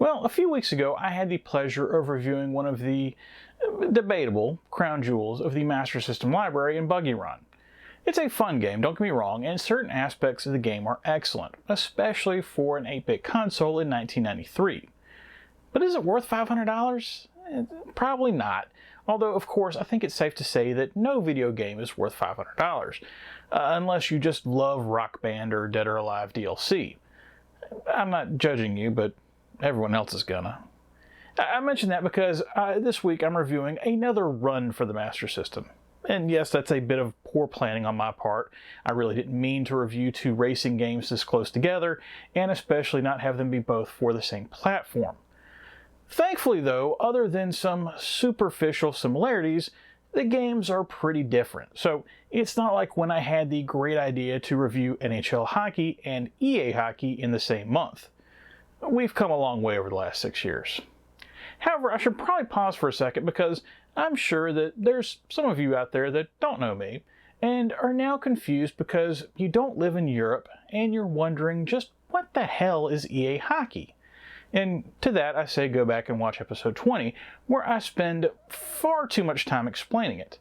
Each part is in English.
Well, a few weeks ago, I had the pleasure of reviewing one of the debatable crown jewels of the Master System library in Buggy Run. It's a fun game, don't get me wrong, and certain aspects of the game are excellent, especially for an 8-bit console in 1993. But is it worth $500? Probably not. Although, of course, I think it's safe to say that no video game is worth $500, unless you just love Rock Band or Dead or Alive DLC. I'm not judging you, but everyone else is gonna. I mention that because this week I'm reviewing another run for the Master System. And yes, that's a bit of poor planning on my part. I really didn't mean to review two racing games this close together, and especially not have them be both for the same platform. Thankfully though, other than some superficial similarities, the games are pretty different. So it's not like when I had the great idea to review NHL Hockey and EA Hockey in the same month. We've come a long way over the last 6 years. However, I should probably pause for a second because I'm sure that there's some of you out there that don't know me and are now confused because you don't live in Europe and you're wondering just what the hell is EA Hockey? And to that I say go back and watch episode 20 where I spend far too much time explaining it.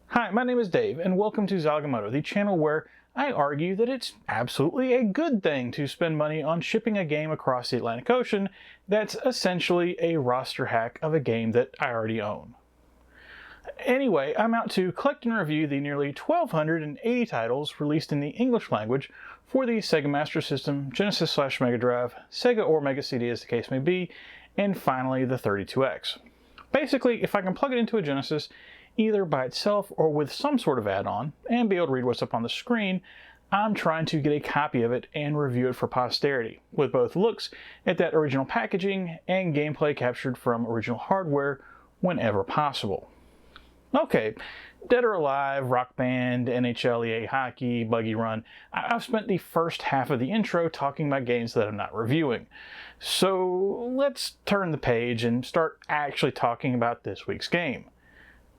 Hi, my name is Dave and welcome to Zilog and Moto, the channel where I argue that it's absolutely a good thing to spend money on shipping a game across the Atlantic Ocean that's essentially a roster hack of a game that I already own. Anyway, I'm out to collect and review the nearly 1,280 titles released in the English language for the Sega Master System, Genesis/Mega Drive, Sega or Mega CD as the case may be, and finally the 32X. Basically, if I can plug it into a Genesis, either by itself or with some sort of add-on, and be able to read what's up on the screen, I'm trying to get a copy of it and review it for posterity, with both looks at that original packaging and gameplay captured from original hardware whenever possible. Okay, Dead or Alive, Rock Band, NHL, EA Hockey, Buggy Run, I've spent the first half of the intro talking about games that I'm not reviewing. So let's turn the page and start actually talking about this week's game,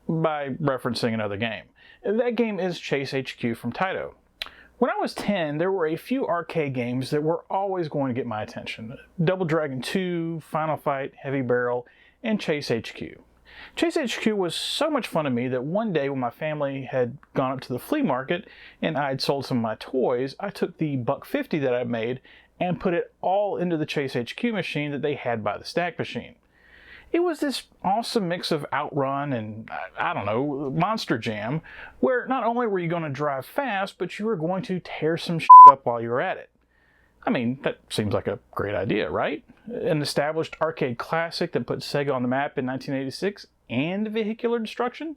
by referencing another game. That game is Chase HQ from Taito. When I was 10, there were a few arcade games that were always going to get my attention. Double Dragon 2, Final Fight, Heavy Barrel, and Chase HQ. Chase HQ was so much fun to me that one day when my family had gone up to the flea market and I'd sold some of my toys, I took the $1.50 that I made and put it all into the Chase HQ machine that they had by the stack machine. It was this awesome mix of Outrun and, I don't know, Monster Jam, where not only were you going to drive fast, but you were going to tear some shit up while you were at it. I mean, that seems like a great idea, right? An established arcade classic that put Sega on the map in 1986 and vehicular destruction?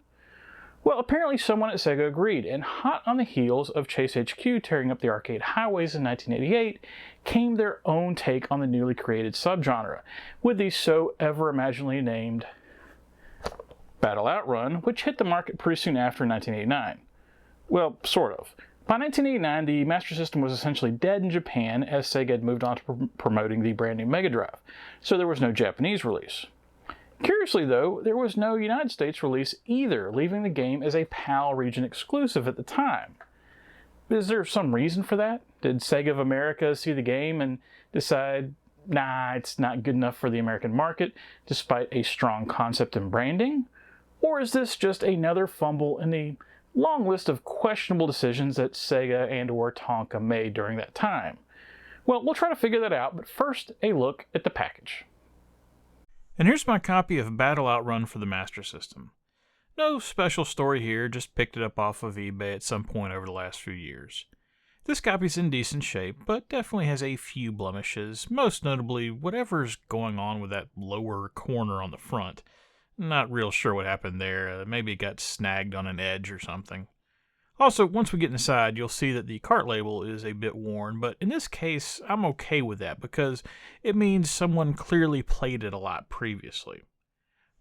Well, apparently someone at Sega agreed, and hot on the heels of Chase HQ tearing up the arcade highways in 1988 came their own take on the newly created subgenre, with the so ever-imaginably named Battle Outrun, which hit the market pretty soon after 1989. Well, sort of. By 1989, the Master System was essentially dead in Japan as Sega had moved on to promoting the brand new Mega Drive, so there was no Japanese release. Curiously though, there was no United States release either, leaving the game as a PAL region exclusive at the time. Is there some reason for that? Did Sega of America see the game and decide, nah, it's not good enough for the American market, despite a strong concept and branding? Or is this just another fumble in the long list of questionable decisions that Sega and or Tonka made during that time? Well, we'll try to figure that out, but first, a look at the package. And here's my copy of Battle Outrun for the Master System. No special story here, just picked it up off of eBay at some point over the last few years. This copy's in decent shape, but definitely has a few blemishes, most notably whatever's going on with that lower corner on the front. Not real sure what happened there, maybe it got snagged on an edge or something. Also, once we get inside, you'll see that the cart label is a bit worn, but in this case, I'm okay with that because it means someone clearly played it a lot previously.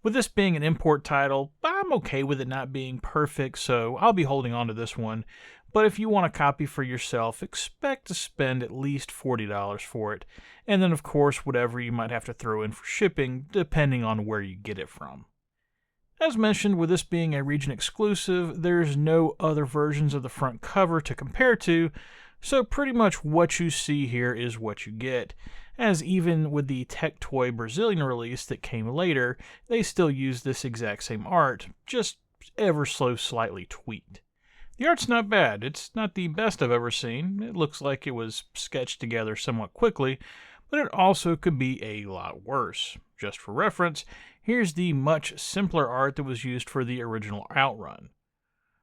With this being an import title, I'm okay with it not being perfect, so I'll be holding on to this one, but if you want a copy for yourself, expect to spend at least $40 for it, and then of course whatever you might have to throw in for shipping, depending on where you get it from. As mentioned, with this being a region exclusive, there's no other versions of the front cover to compare to, so pretty much what you see here is what you get. as even with the Tectoy Brazilian release that came later, they still use this exact same art, just ever so slightly tweaked. The art's not bad. It's not the best I've ever seen. It looks like it was sketched together somewhat quickly, but it also could be a lot worse. Just for reference, here's the much simpler art that was used for the original Outrun.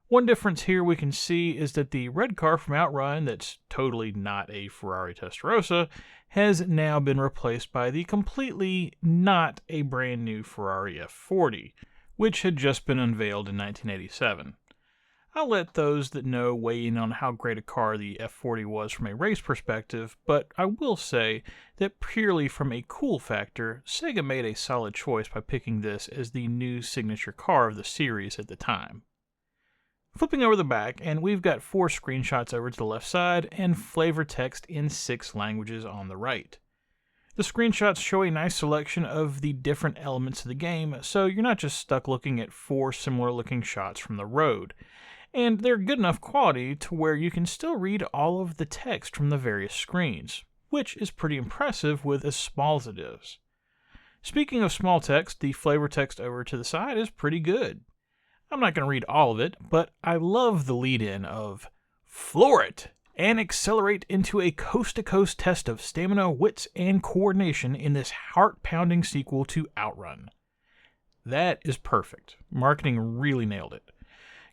One difference here we can see is that the red car from Outrun, that's totally not a Ferrari Testarossa, has now been replaced by the completely not a brand new Ferrari F40, which had just been unveiled in 1987. I'll let those that know weigh in on how great a car the F40 was from a race perspective, but I will say that purely from a cool factor, Sega made a solid choice by picking this as the new signature car of the series at the time. Flipping over the back, and we've got 4 screenshots over to the left side and flavor text in 6 languages on the right. The screenshots show a nice selection of the different elements of the game, so you're not just stuck looking at 4 similar looking shots from the road. And they're good enough quality to where you can still read all of the text from the various screens, which is pretty impressive with as small as it is. Speaking of small text, the flavor text over to the side is pretty good. I'm not going to read all of it, but I love the lead-in of "Floor it and accelerate into a coast-to-coast test of stamina, wits, and coordination in this heart-pounding sequel to Outrun." That is perfect. Marketing really nailed it.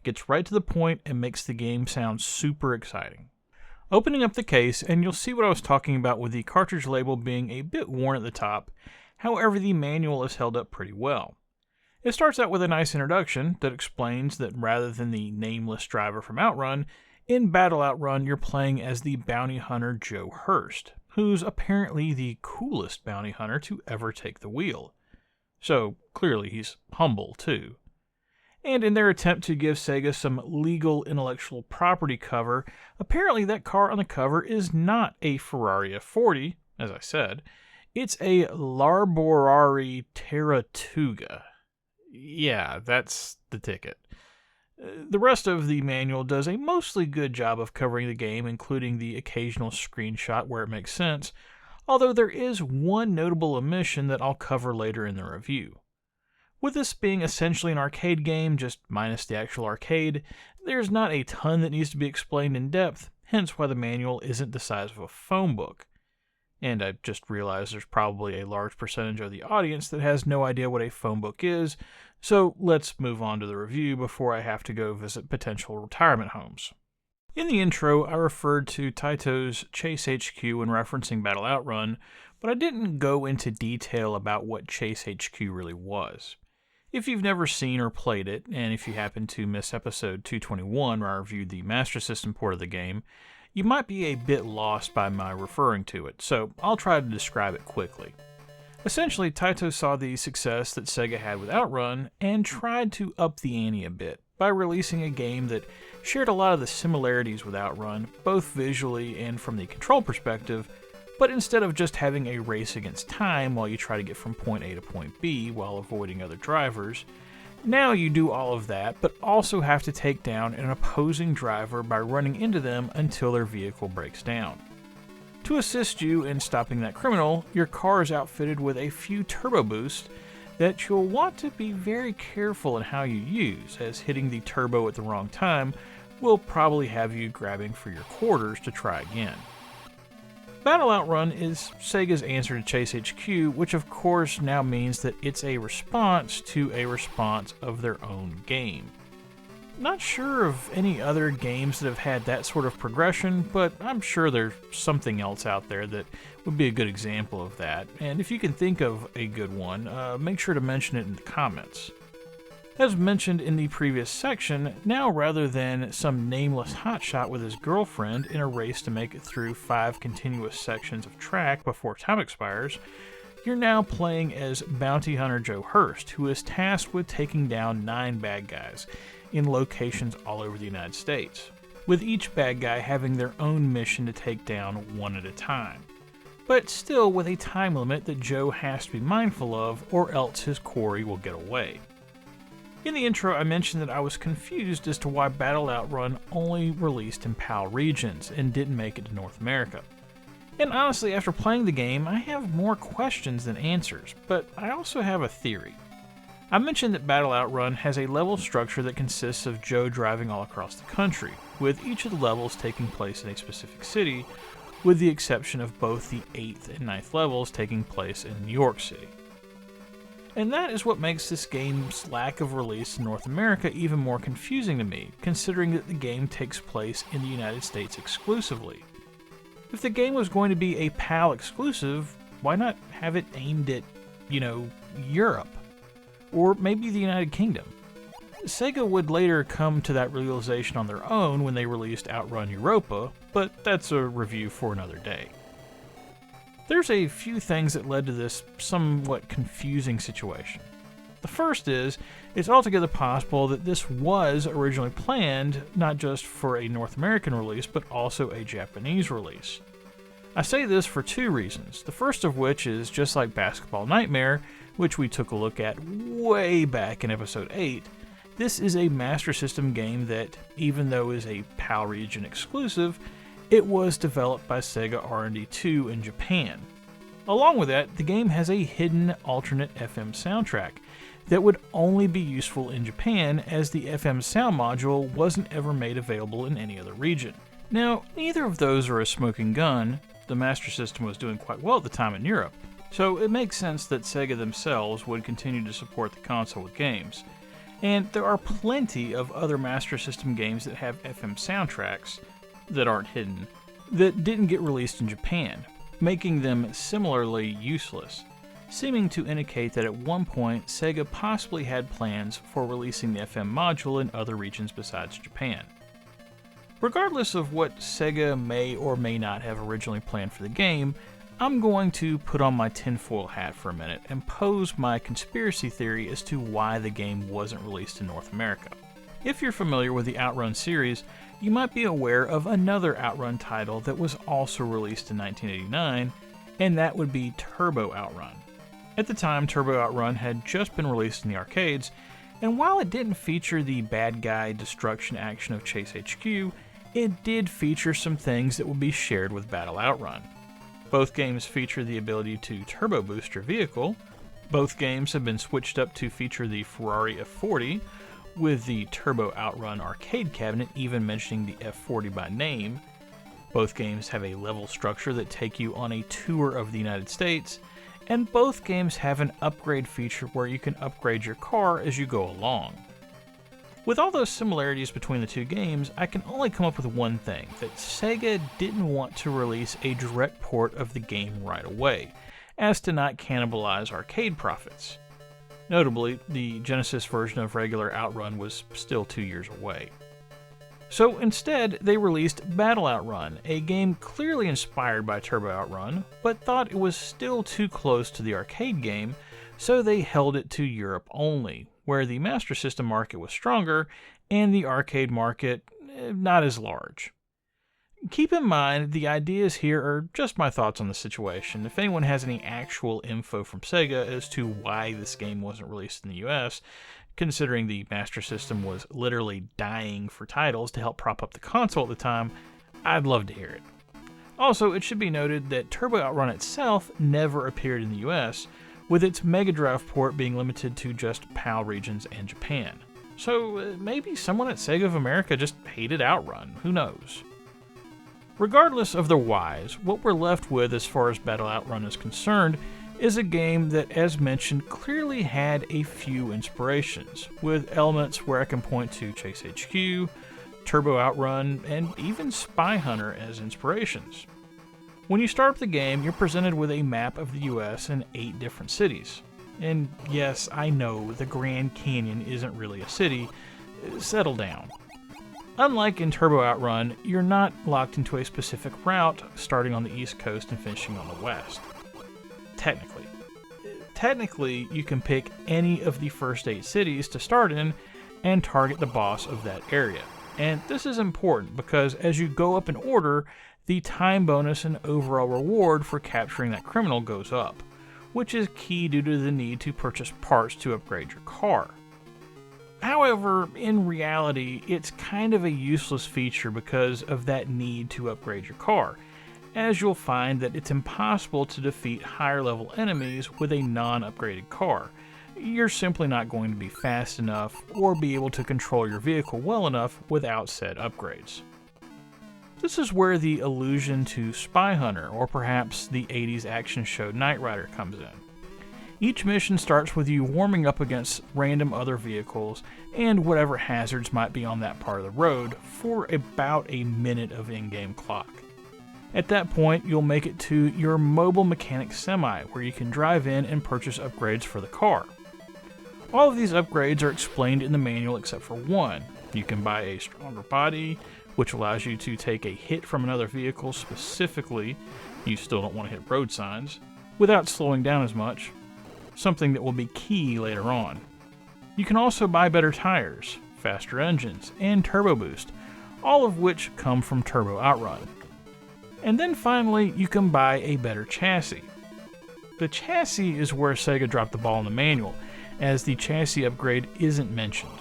Gets right to the point and makes the game sound super exciting. Opening up the case, and you'll see what I was talking about with the cartridge label being a bit worn at the top, however the manual is held up pretty well. It starts out with a nice introduction that explains that rather than the nameless driver from Outrun, in Battle Outrun you're playing as the bounty hunter Joe Hurst, who's apparently the coolest bounty hunter to ever take the wheel. So clearly he's humble too. And in their attempt to give Sega some legal intellectual property cover, apparently that car on the cover is not a Ferrari F40, as I said. It's a Larborari Taratuga. Yeah, that's the ticket. The rest of the manual does a mostly good job of covering the game, including the occasional screenshot where it makes sense, although there is one notable omission that I'll cover later in the review. With this being essentially an arcade game, just minus the actual arcade, there's not a ton that needs to be explained in depth, hence why the manual isn't the size of a phone book. And I just realized there's probably a large percentage of the audience that has no idea what a phone book is, so let's move on to the review before I have to go visit potential retirement homes. In the intro, I referred to Taito's Chase HQ when referencing Battle Outrun, but I didn't go into detail about what Chase HQ really was. If you've never seen or played it, and if you happen to miss episode 221 where I reviewed the Master System port of the game, you might be a bit lost by my referring to it, so I'll try to describe it quickly. Essentially, Taito saw the success that Sega had with Outrun and tried to up the ante a bit by releasing a game that shared a lot of the similarities with Outrun, both visually and from the control perspective, but instead of just having a race against time while you try to get from point A to point B while avoiding other drivers, now you do all of that, but also have to take down an opposing driver by running into them until their vehicle breaks down. To assist you in stopping that criminal, your car is outfitted with a few turbo boosts that you'll want to be very careful in how you use, as hitting the turbo at the wrong time will probably have you grabbing for your quarters to try again. Battle Outrun is Sega's answer to Chase HQ, which of course now means that it's a response to a response of their own game. Not sure of any other games that have had that sort of progression, but I'm sure there's something else out there that would be a good example of that, and if you can think of a good one, make sure to mention it in the comments. As mentioned in the previous section, now rather than some nameless hotshot with his girlfriend in a race to make it through 5 continuous sections of track before time expires, you're now playing as Bounty Hunter Joe Hurst, who is tasked with taking down 9 bad guys in locations all over the United States, with each bad guy having their own mission to take down one at a time, but still with a time limit that Joe has to be mindful of, or else his quarry will get away. In the intro, I mentioned that I was confused as to why Battle Outrun only released in PAL regions and didn't make it to North America. And honestly, after playing the game, I have more questions than answers, but I also have a theory. I mentioned that Battle Outrun has a level structure that consists of Joe driving all across the country, with each of the levels taking place in a specific city, with the exception of both the 8th and 9th levels taking place in New York City. And that is what makes this game's lack of release in North America even more confusing to me, considering that the game takes place in the United States exclusively. If the game was going to be a PAL exclusive, why not have it aimed at, Europe? Or maybe the United Kingdom? Sega would later come to that realization on their own when they released Outrun Europa, but that's a review for another day. There's a few things that led to this somewhat confusing situation. The first is, it's altogether possible that this was originally planned not just for a North American release, but also a Japanese release. I say this for two reasons, the first of which is just like Basketball Nightmare, which we took a look at way back in episode 8, this is a Master System game that, even though is a PAL region exclusive, it was developed by Sega R&D2 in Japan. Along with that, the game has a hidden alternate FM soundtrack that would only be useful in Japan, as the FM sound module wasn't ever made available in any other region. Now, neither of those are a smoking gun. The Master System was doing quite well at the time in Europe, so it makes sense that Sega themselves would continue to support the console with games. And there are plenty of other Master System games that have FM soundtracks that aren't hidden, that didn't get released in Japan, making them similarly useless, seeming to indicate that at one point Sega possibly had plans for releasing the FM module in other regions besides Japan. Regardless of what Sega may or may not have originally planned for the game, I'm going to put on my tinfoil hat for a minute and pose my conspiracy theory as to why the game wasn't released in North America. If you're familiar with the Outrun series, you might be aware of another Outrun title that was also released in 1989, and that would be Turbo Outrun. At the time, Turbo Outrun had just been released in the arcades, and while it didn't feature the bad guy destruction action of Chase HQ, it did feature some things that would be shared with Battle Outrun. Both games feature the ability to turbo boost your vehicle. Both games have been switched up to feature the Ferrari F40, with the Turbo Outrun arcade cabinet even mentioning the F40 by name. Both games have a level structure that take you on a tour of the United States, and both games have an upgrade feature where you can upgrade your car as you go along. With all those similarities between the two games, I can only come up with one thing, that Sega didn't want to release a direct port of the game right away, as to not cannibalize arcade profits. Notably, the Genesis version of regular Outrun was still 2 years away. So instead, they released Battle Outrun, a game clearly inspired by Turbo Outrun, but thought it was still too close to the arcade game, so they held it to Europe only, where the Master System market was stronger and the arcade market not as large. Keep in mind, the ideas here are just my thoughts on the situation. If anyone has any actual info from Sega as to why this game wasn't released in the US, considering the Master System was literally dying for titles to help prop up the console at the time, I'd love to hear it. Also, it should be noted that Turbo Outrun itself never appeared in the US, with its Mega Drive port being limited to just PAL regions and Japan. So maybe someone at Sega of America just hated Outrun, who knows? Regardless of the whys, what we're left with as far as Battle Outrun is concerned is a game that, as mentioned, clearly had a few inspirations, with elements where I can point to Chase HQ, Turbo Outrun, and even Spy Hunter as inspirations. When you start up the game, you're presented with a map of the US and 8 different cities. And yes, I know the Grand Canyon isn't really a city. Settle down. Unlike in Turbo Outrun, you're not locked into a specific route, starting on the East Coast and finishing on the West. Technically, you can pick any of the first 8 cities to start in and target the boss of that area. And this is important because as you go up in order, the time bonus and overall reward for capturing that criminal goes up, which is key due to the need to purchase parts to upgrade your car. However, in reality, it's kind of a useless feature because of that need to upgrade your car, as you'll find that it's impossible to defeat higher level enemies with a non-upgraded car. You're simply not going to be fast enough or be able to control your vehicle well enough without said upgrades. This is where the allusion to Spy Hunter, or perhaps the 80s action show Knight Rider, comes in. Each mission starts with you warming up against random other vehicles and whatever hazards might be on that part of the road for about a minute of in-game clock. At that point, you'll make it to your mobile mechanic semi, where you can drive in and purchase upgrades for the car. All of these upgrades are explained in the manual except for one. You can buy a stronger body, which allows you to take a hit from another vehicle, specifically, you still don't want to hit road signs, without slowing down as much, something that will be key later on. You can also buy better tires, faster engines, and turbo boost, all of which come from Turbo Outrun. And then finally, you can buy a better chassis. The chassis is where Sega dropped the ball in the manual, as the chassis upgrade isn't mentioned.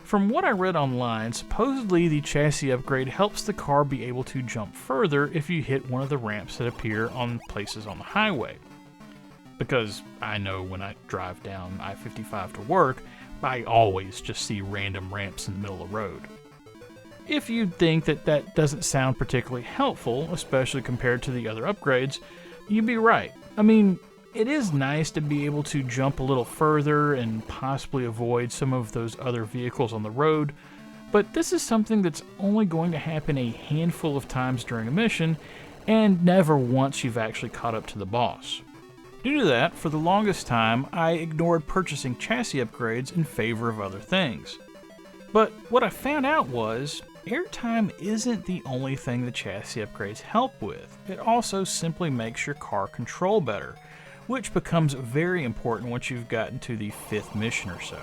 From what I read online, supposedly the chassis upgrade helps the car be able to jump further if you hit one of the ramps that appear on places on the highway. Because I know when I drive down I-55 to work, I always just see random ramps in the middle of the road. If you think that that doesn't sound particularly helpful, especially compared to the other upgrades, you'd be right. I mean, it is nice to be able to jump a little further and possibly avoid some of those other vehicles on the road, but this is something that's only going to happen a handful of times during a mission, and never once you've actually caught up to the boss. Due to that, for the longest time, I ignored purchasing chassis upgrades in favor of other things. But what I found out was, airtime isn't the only thing the chassis upgrades help with. It also simply makes your car control better, which becomes very important once you've gotten to the 5th mission or so.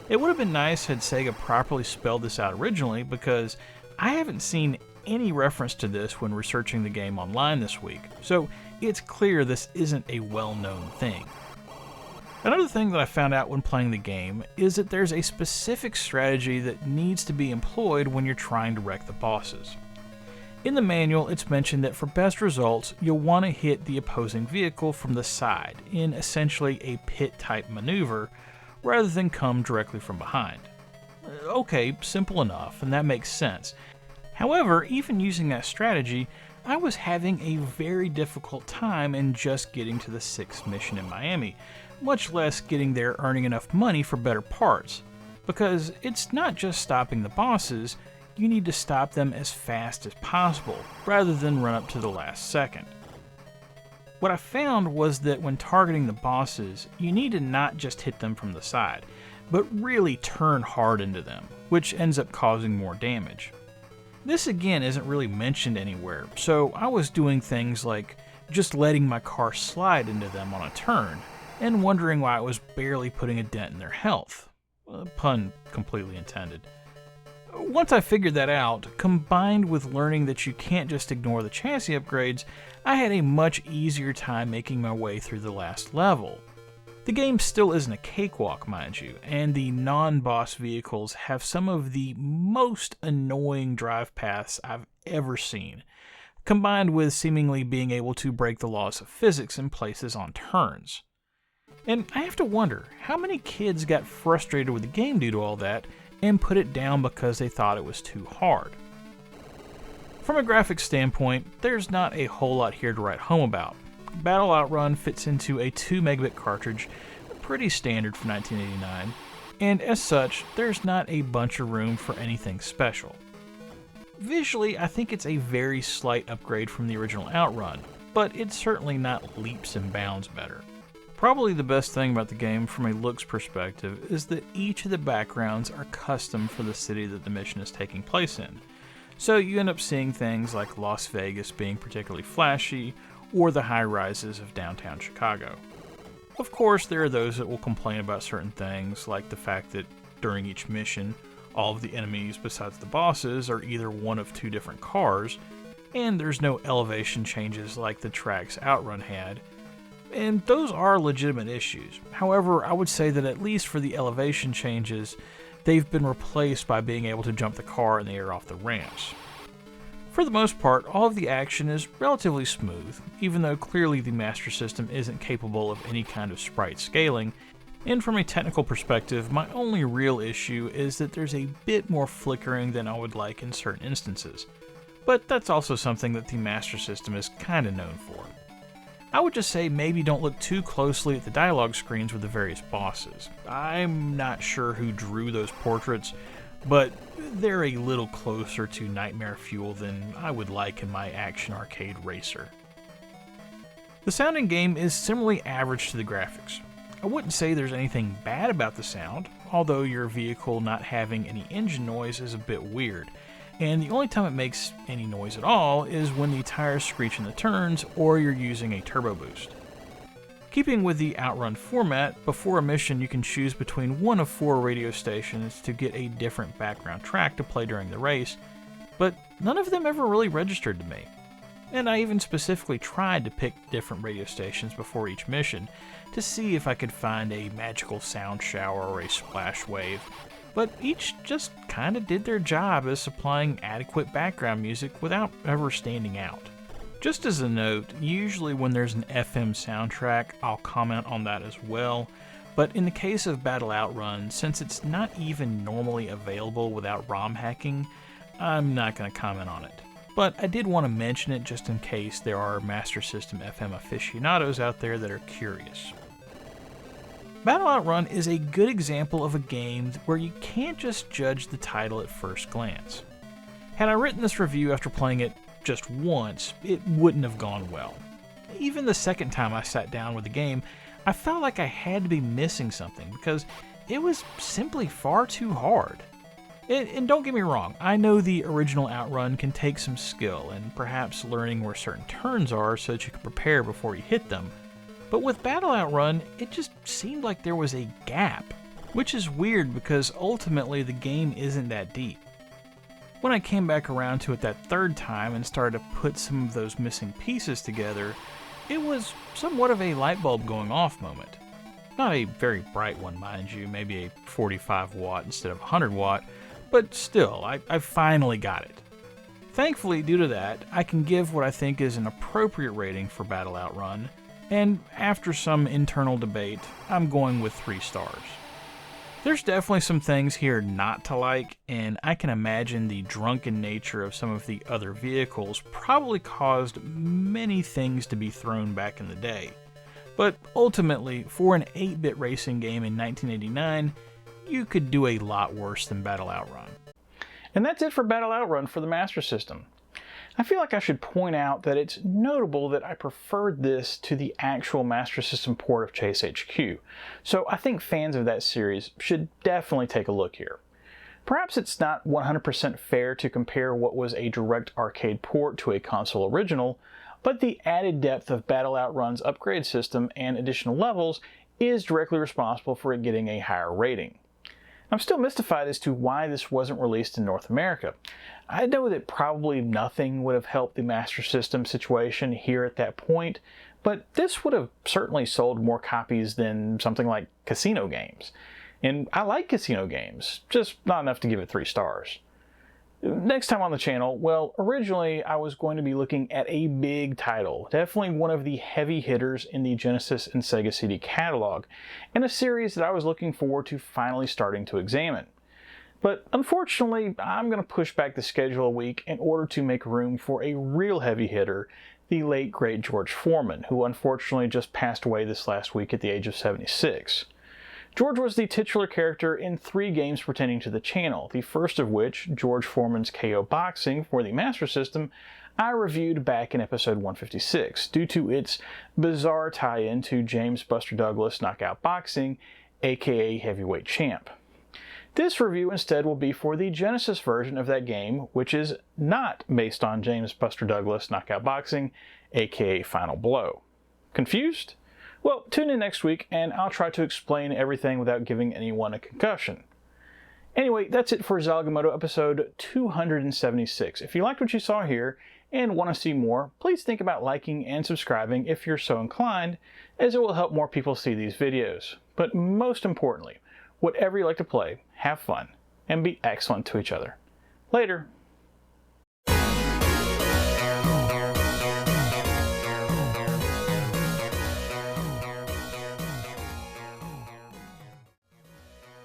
It would have been nice had Sega properly spelled this out originally, because I haven't seen any reference to this when researching the game online this week, so it's clear this isn't a well-known thing. Another thing that I found out when playing the game is that there's a specific strategy that needs to be employed when you're trying to wreck the bosses. In the manual, it's mentioned that for best results, you'll want to hit the opposing vehicle from the side, in essentially a pit-type maneuver, rather than come directly from behind. Okay, simple enough, and that makes sense. However, even using that strategy, I was having a very difficult time in just getting to the 6th mission in Miami, much less getting there earning enough money for better parts. Because it's not just stopping the bosses, you need to stop them as fast as possible, rather than run up to the last second. What I found was that when targeting the bosses, you need to not just hit them from the side, but really turn hard into them, which ends up causing more damage. This again isn't really mentioned anywhere, so I was doing things like just letting my car slide into them on a turn, and wondering why I was barely putting a dent in their health. Pun completely intended. Once I figured that out, combined with learning that you can't just ignore the chassis upgrades, I had a much easier time making my way through the last level. The game still isn't a cakewalk, mind you, and the non-boss vehicles have some of the most annoying drive paths I've ever seen, combined with seemingly being able to break the laws of physics in places on turns. And I have to wonder, how many kids got frustrated with the game due to all that, and put it down because they thought it was too hard? From a graphics standpoint, there's not a whole lot here to write home about. Battle Outrun fits into a 2 megabit cartridge, pretty standard for 1989, and as such, there's not a bunch of room for anything special. Visually, I think it's a very slight upgrade from the original Outrun, but it's certainly not leaps and bounds better. Probably the best thing about the game from a looks perspective is that each of the backgrounds are custom for the city that the mission is taking place in. So you end up seeing things like Las Vegas being particularly flashy, or the high-rises of downtown Chicago. Of course, there are those that will complain about certain things, like the fact that during each mission, all of the enemies besides the bosses are either one of 2 different cars, and there's no elevation changes like the track's Outrun had. And those are legitimate issues. However, I would say that at least for the elevation changes, they've been replaced by being able to jump the car in the air off the ramps. For the most part, all of the action is relatively smooth, even though clearly the Master System isn't capable of any kind of sprite scaling, and from a technical perspective, my only real issue is that there's a bit more flickering than I would like in certain instances. But that's also something that the Master System is kinda known for. I would just say maybe don't look too closely at the dialogue screens with the various bosses. I'm not sure who drew those portraits, but they're a little closer to nightmare fuel than I would like in my action arcade racer. The sound in game is similarly average to the graphics. I wouldn't say there's anything bad about the sound, although your vehicle not having any engine noise is a bit weird, and the only time it makes any noise at all is when the tires screech in the turns or you're using a turbo boost. Keeping with the Outrun format, before a mission you can choose between one of 4 radio stations to get a different background track to play during the race, but none of them ever really registered to me. And I even specifically tried to pick different radio stations before each mission to see if I could find a magical sound shower or a splash wave, but each just kinda did their job as supplying adequate background music without ever standing out. Just as a note, usually when there's an FM soundtrack, I'll comment on that as well, but in the case of Battle Outrun, since it's not even normally available without ROM hacking, I'm not going to comment on it. But I did want to mention it just in case there are Master System FM aficionados out there that are curious. Battle Outrun is a good example of a game where you can't just judge the title at first glance. Had I written this review after playing it just once, it wouldn't have gone well. Even the second time I sat down with the game, I felt like I had to be missing something because it was simply far too hard. And don't get me wrong, I know the original Outrun can take some skill and perhaps learning where certain turns are so that you can prepare before you hit them, but with Battle Outrun, it just seemed like there was a gap, which is weird because ultimately the game isn't that deep. When I came back around to it that third time and started to put some of those missing pieces together, it was somewhat of a light bulb going off moment. Not a very bright one, mind you, maybe a 45 watt instead of 100 watt, but still, I finally got it. Thankfully, due to that, I can give what I think is an appropriate rating for Battle Outrun, and after some internal debate, I'm going with 3 stars. There's definitely some things here not to like, and I can imagine the drunken nature of some of the other vehicles probably caused many things to be thrown back in the day. But ultimately, for an 8-bit racing game in 1989, you could do a lot worse than Battle Outrun. And that's it for Battle Outrun for the Master System. I feel like I should point out that it's notable that I preferred this to the actual Master System port of Chase HQ, so I think fans of that series should definitely take a look here. Perhaps it's not 100% fair to compare what was a direct arcade port to a console original, but the added depth of Battle Outrun's upgrade system and additional levels is directly responsible for it getting a higher rating. I'm still mystified as to why this wasn't released in North America. I know that probably nothing would have helped the Master System situation here at that point, but this would have certainly sold more copies than something like casino games. And I like casino games, just not enough to give it 3 stars. Next time on the channel, well, originally I was going to be looking at a big title, definitely one of the heavy hitters in the Genesis and Sega CD catalog, and a series that I was looking forward to finally starting to examine. But unfortunately, I'm going to push back the schedule a week in order to make room for a real heavy hitter, the late great George Foreman, who unfortunately just passed away this last week at the age of 76. George was the titular character in 3 games pertaining to the channel, the first of which, George Foreman's KO Boxing for the Master System, I reviewed back in episode 156 due to its bizarre tie-in to James Buster Douglas Knockout Boxing, aka Heavyweight Champ. This review instead will be for the Genesis version of that game, which is not based on James Buster Douglas Knockout Boxing, aka Final Blow. Confused? Well, tune in next week and I'll try to explain everything without giving anyone a concussion. Anyway, that's it for Zilog and Moto episode 276. If you liked what you saw here and want to see more, please think about liking and subscribing if you're so inclined, as it will help more people see these videos. But most importantly, whatever you like to play, have fun and be excellent to each other. Later.